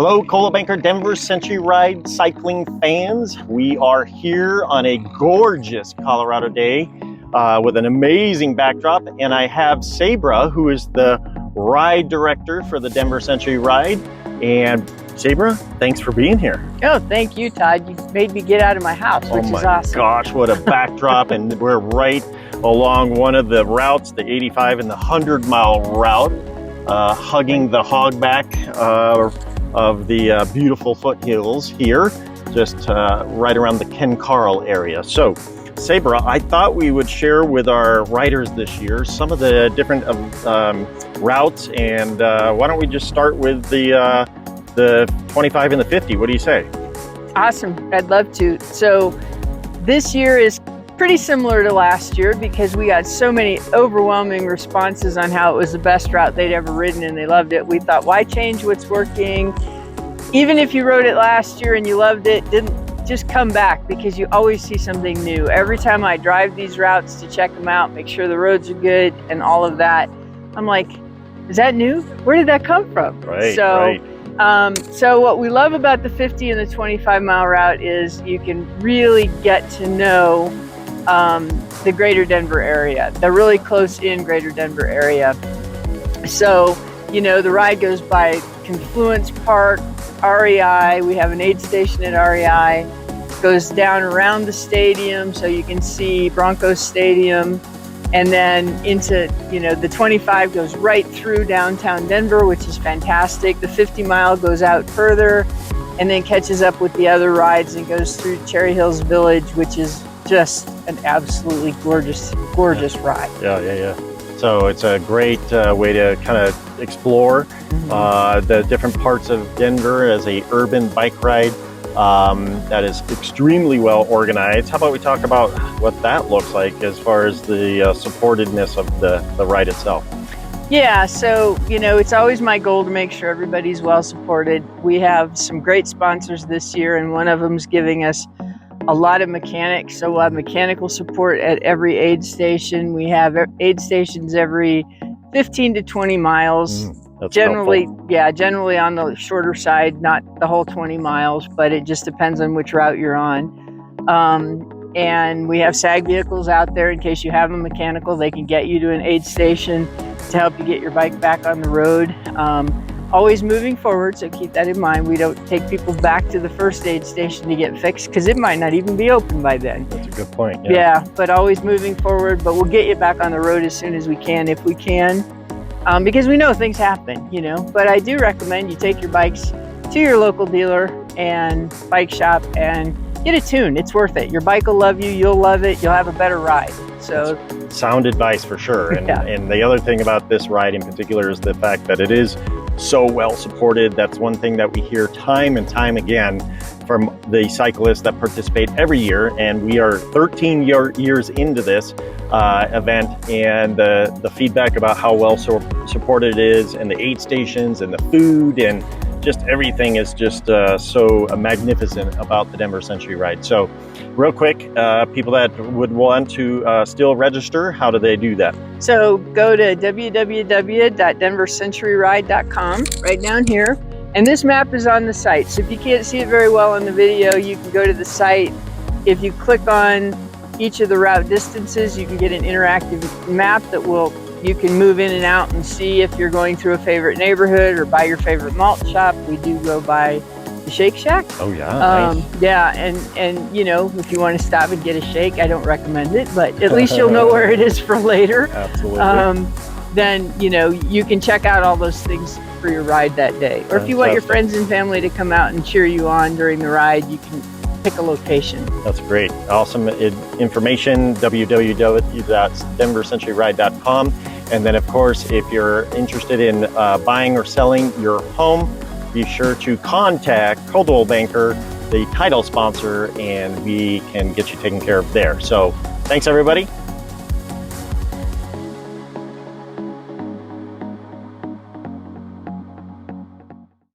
Hello, Coldwell Banker Denver Century Ride cycling fans. We are here on a gorgeous Colorado day with an amazing backdrop, and I have Sabra, who is the ride director for the Denver Century Ride. And Sabra, thanks for being here. Oh, thank you, Todd. You made me get out of my house, which is awesome. Oh my gosh, what a backdrop. And we're right along one of the routes, the 85 and the 100-mile route, hugging the hogback of the beautiful foothills here, just right around the Ken Carl area. So, Sabra, I thought we would share with our riders this year some of the different routes, and why don't we just start with the 25 and the 50? What do you say? Awesome, I'd love to. So this year is pretty similar to last year because we got so many overwhelming responses on how it was the best route they'd ever ridden and they loved it. We thought, why change what's working? Even if you rode it last year and you loved it, just come back, because you always see something new. Every time I drive these routes to check them out, make sure the roads are good and all of that, I'm like, is that new? Where did that come from? Right, so, right. So what we love about the 50 and the 25-mile route is you can really get to know the greater Denver area, the really close in greater Denver area. So, you know, the ride goes by Confluence Park, REI. We have an aid station at REI. Goes down around the stadium so you can see Broncos Stadium, and then into, you know, the 25 goes right through downtown Denver, which is fantastic. The 50-mile goes out further and then catches up with the other rides and goes through Cherry Hills Village, which is just an absolutely gorgeous ride. Yeah. So it's a great way to kind of explore the different parts of Denver as a urban bike ride that is extremely well organized. How about we talk about what that looks like as far as the supportedness of the ride itself? Yeah, so, you know, it's always my goal to make sure everybody's well supported. We have some great sponsors this year, and one of them is giving us a lot of mechanics. So we'll have mechanical support at every aid station. We have aid stations every 15 to 20 miles. That's generally helpful. Yeah, generally on the shorter side, not the whole 20 miles, but it just depends on which route you're on. And we have SAG vehicles out there in case you have a mechanical. They can get you to an aid station to help you get your bike back on the road. Always moving forward, so keep that in mind. We don't take people back to the first aid station to get fixed because it might not even be open by then. That's a good point. Yeah, but always moving forward, but we'll get you back on the road as soon as we can, if we can, because we know things happen, you know. But I do recommend you take your bikes to your local dealer and bike shop and get it tuned. It's worth it. Your bike will love you, you'll love it, you'll have a better ride. So that's sound advice for sure. And, and the other thing about this ride in particular is the fact that it is so well supported. That's one thing that we hear time and time again from the cyclists that participate every year. And we are 13 years into this event, and the feedback about how well supported it is, and the aid stations and the food and just everything is just so magnificent about the Denver Century Ride. So real quick, people that would want to still register, how do they do that? So go to www.denvercenturyride.com right down here. And this map is on the site. So if you can't see it very well in the video, you can go to the site. If you click on each of the route distances, you can get an interactive map that you can move in and out and see if you're going through a favorite neighborhood or by your favorite malt shop. We do go by the Shake Shack. Oh yeah, nice. Yeah, and you know, if you want to stop and get a shake, I don't recommend it, but at least you'll know where it is for later. Absolutely. Then, you know, you can check out all those things for your ride that day. Or if you want your friends and family to come out and cheer you on during the ride, you can pick a location. That's great. Awesome information, www.denvercenturyride.com. And then, of course, if you're interested in buying or selling your home, be sure to contact Coldwell Banker, the title sponsor, and we can get you taken care of there. So thanks, everybody.